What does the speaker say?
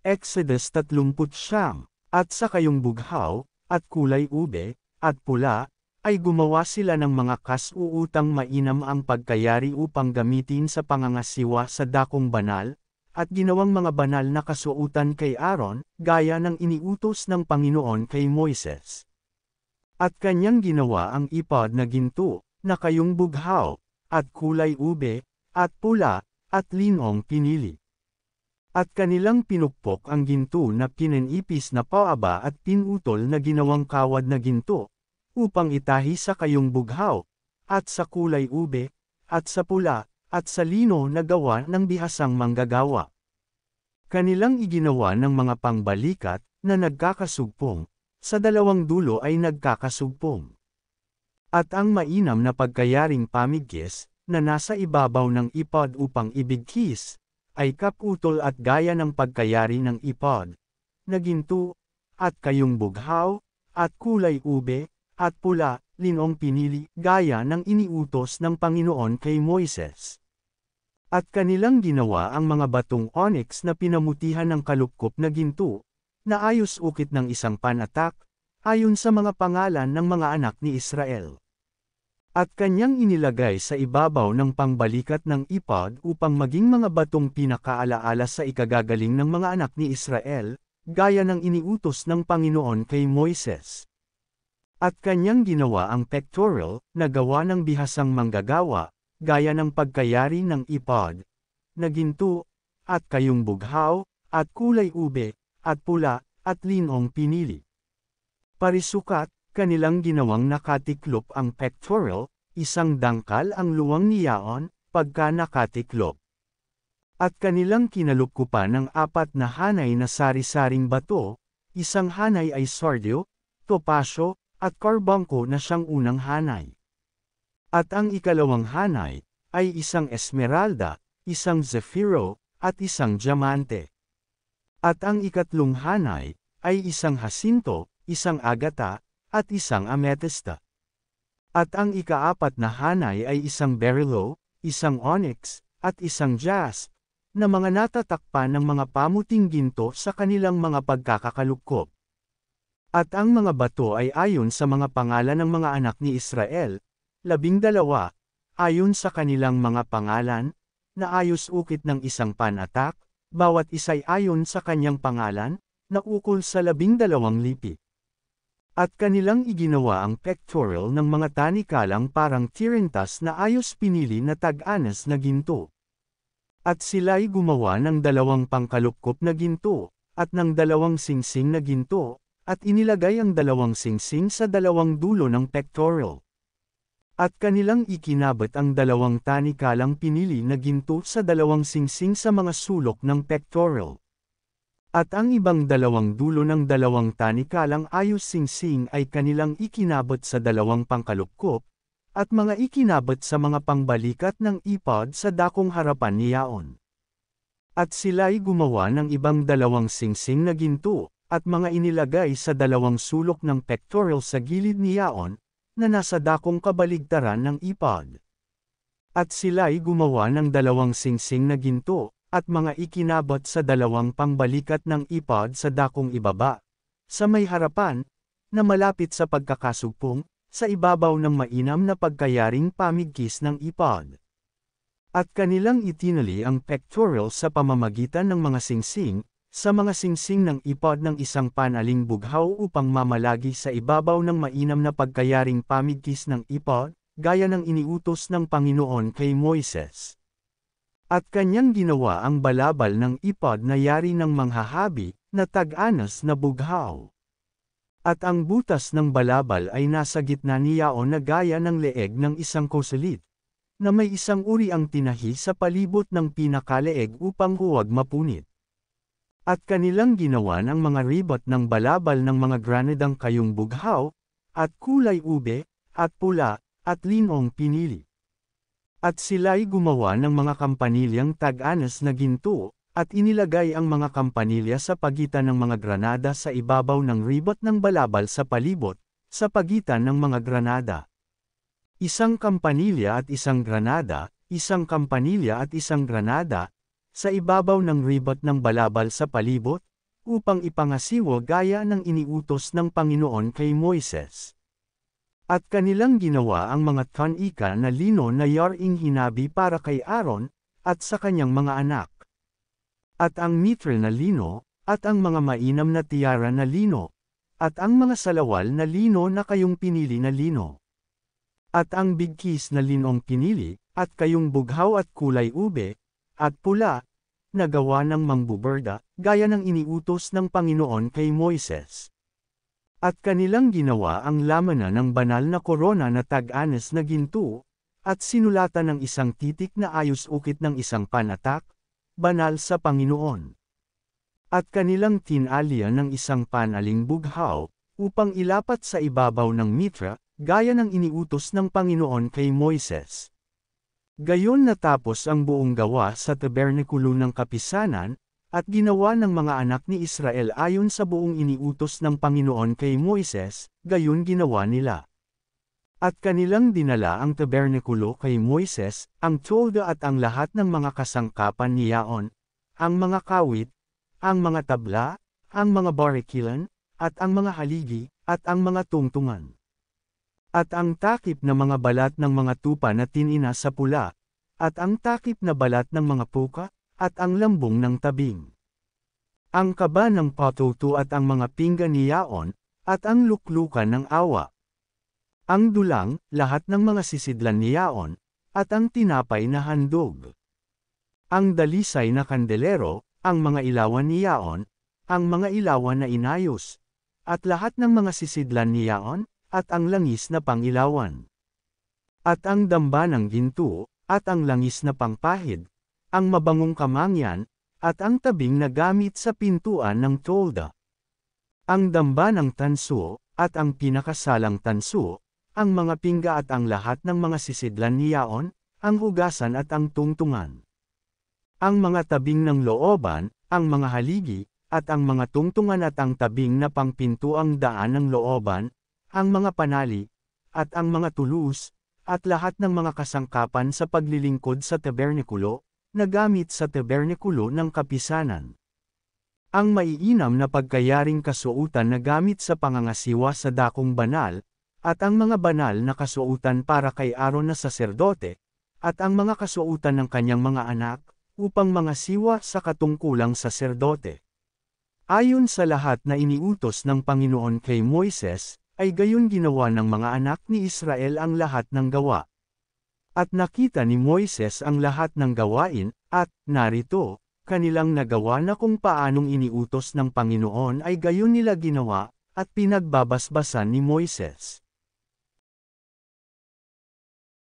Exodus 39, at sa kayong bughaw, at kulay ube, at pula, ay gumawa sila ng mga kasuutang mainam ang pagkayari upang gamitin sa pangangasiwa sa dakong banal, at ginawang mga banal na kasuutan kay Aaron, gaya ng iniutos ng Panginoon kay Moises. At kanyang ginawa ang ipod na ginto, na kayong bughaw, at kulay ube, at pula, at linong pinili. At kanilang pinukpok ang ginto na pinanipis na paaba at pinutol na ginawang kawad na ginto, upang itahi sa kayong bughaw, at sa kulay ube, at sa pula, at sa lino na gawa ng bihasang manggagawa. Kanilang iginawa ng mga pangbalikat, na nagkakasugpong, sa dalawang dulo ay nagkakasugpong. At ang mainam na pagkayaring pamigkis, na nasa ibabaw ng ipod upang ibigkis, ay kaputol at gaya ng pagkayari ng ipod, na ginto, at kayong bughaw, at kulay ube, at pula, linong pinili, gaya ng iniutos ng Panginoon kay Moises. At kanilang ginawa ang mga batong onyx na pinamutihan ng kalupkop na ginto, na ayos ukit ng isang panatak, ayon sa mga pangalan ng mga anak ni Israel. At kanyang inilagay sa ibabaw ng pangbalikat ng ipod upang maging mga batong pinakaalaala sa ikagagaling ng mga anak ni Israel, gaya ng iniutos ng Panginoon kay Moises. At kanyang ginawa ang pectoral, na gawa ng bihasang manggagawa, gaya ng pagkayari ng ipod, na ginto, at kayong bughaw, at kulay ube, at pula, at linong pinili. Parisukat, kanilang ginawang nakatiklop ang pectoral, isang dangkal ang luwang niyaon, pagka nakatiklop. At kanilang kinalupkupan ng 4 na hanay na sari-saring bato, isang hanay ay sardio, topasyo, at karbangko na siyang unang hanay. At ang ikalawang hanay, ay isang esmeralda, isang zephyro, at isang diamante. At ang ikatlong hanay, ay isang hasinto, isang agata, at isang amethysta. At ang ika-4 na hanay ay isang berylo, isang onyx, at isang jasp, na mga natatakpan ng mga pamuting ginto sa kanilang mga pagkakakalupkop. At ang mga bato ay ayon sa mga pangalan ng mga anak ni Israel, 12, ayon sa kanilang mga pangalan, na ayos ukit ng isang panatak, bawat isa'y ayon sa kanyang pangalan, na ukol sa 12 lipi. At kanilang iginawa ang pectoral ng mga tanikalang parang tirintas na ayos pinili na tag-anas na ginto. At sila'y gumawa ng 2 pangkalupkop na ginto, at ng 2 singsing na ginto, at inilagay ang 2 singsing sa 2 dulo ng pectoral. At kanilang ikinabot ang 2 tanikalang pinili na ginto sa 2 singsing sa mga sulok ng pectoral. At ang ibang 2 dulo ng 2 tanikalang ayos singsing ay kanilang ikinabot sa 2 pangkalupkop, at mga ikinabot sa mga pangbalikat ng ipod sa dakong harapan ni Yaon. At sila'y gumawa ng ibang 2 singsing na ginto, at mga inilagay sa 2 sulok ng pectoral sa gilid ni Yaon, na nasa dakong kabaligtaran ng ipod. At sila'y gumawa ng 2 singsing na ginto, at mga ikinabot sa 2 pangbalikat ng ipod sa dakong ibaba, sa may harapan, na malapit sa pagkakasugpong, sa ibabaw ng mainam na pagkayaring pamigkis ng ipod. At kanilang itinali ang pectoral sa pamamagitan ng mga singsing, sa mga singsing ng ipod ng isang panaling bughaw upang mamalagi sa ibabaw ng mainam na pagkayaring pamigkis ng ipod, gaya ng iniutos ng Panginoon kay Moises. At kanyang ginawa ang balabal ng ipod na yari ng manghahabi, na tag-anas na bughaw. At ang butas ng balabal ay nasa gitna ni Yaon na gaya ng leeg ng isang koselit, na may isang uri ang tinahi sa palibot ng pinakaleeg upang huwag mapunit. At kanilang ginawa ng mga ribot ng balabal ng mga granadang kayong bughaw, at kulay ube, at pula, at linong pinili. At sila'y gumawa ng mga kampanilyang tag-anas na ginto, at inilagay ang mga kampanilya sa pagitan ng mga granada sa ibabaw ng ribot ng balabal sa palibot, sa pagitan ng mga granada. Isang kampanilya at isang granada, isang kampanilya at isang granada, sa ibabaw ng ribot ng balabal sa palibot, upang ipangasiwa gaya ng iniutos ng Panginoon kay Moises. At kanilang ginawa ang mga tanika na lino na yaring hinabi para kay Aaron, at sa kanyang mga anak. At ang mitra na lino, at ang mga mainam na tiara na lino, at ang mga salawal na lino na kayong pinili na lino. At ang bigkis na linong pinili, at kayong bughaw at kulay ube, at pula, nagawa ng mangbuberda, gaya ng iniutos ng Panginoon kay Moises. At kanilang ginawa ang lamana ng banal na korona na tag-anes na ginto, at sinulatan ng isang titik na ayos-ukit ng isang panatak, banal sa Panginoon. At kanilang tinalya ng isang panaling bughaw, upang ilapat sa ibabaw ng mitra, gaya ng iniutos ng Panginoon kay Moises. Gayon natapos ang buong gawa sa tabernakulo ng kapisanan, at ginawa ng mga anak ni Israel ayon sa buong iniutos ng Panginoon kay Moises, gayon ginawa nila. At kanilang dinala ang tabernakulo kay Moises, ang tolda at ang lahat ng mga kasangkapan ni Yaon, ang mga kawit, ang mga tabla, ang mga barikilan, at ang mga haligi, at ang mga tungtungan. At ang takip na mga balat ng mga tupa na tinina sa pula, at ang takip na balat ng mga puka, at ang lambong ng tabing. Ang kaba ng patuto at ang mga pinggan ni Yaon, at ang luklukan ng awa. Ang dulang, lahat ng mga sisidlan ni Yaon, at ang tinapay na handog. Ang dalisay na kandelero, ang mga ilawan ni Yaon, ang mga ilawan na inayos, at lahat ng mga sisidlan ni Yaon, at ang langis na pangilawan. At ang damba ng ginto, at ang langis na pangpahid, ang mabangong kamangyan, at ang tabing na gamit sa pintuan ng tolda. Ang damba ng tanso, at ang pinakasalang tanso, ang mga pingga at ang lahat ng mga sisidlan ni Yaon, ang hugasan at ang tungtungan. Ang mga tabing ng looban, ang mga haligi, at ang mga tungtungan at ang tabing na pangpintuang daan ng looban, ang mga panali, at ang mga tulus, at lahat ng mga kasangkapan sa paglilingkod sa tabernikulo, na gamit sa tabernikulo ng kapisanan. Ang maiinam na pagkayaring kasuotan na gamit sa pangangasiwa sa dakong banal, at ang mga banal na kasuotan para kay Aaron na saserdote, at ang mga kasuotan ng kanyang mga anak, upang mangasiwa sa katungkulang saserdote. Ayon sa lahat na iniutos ng Panginoon kay Moises, ay gayon ginawa ng mga anak ni Israel ang lahat ng gawa. At nakita ni Moises ang lahat ng gawain, at, narito, kanilang nagawa na kung paanong iniutos ng Panginoon ay gayon nila ginawa, at pinagbabasbasan ni Moises.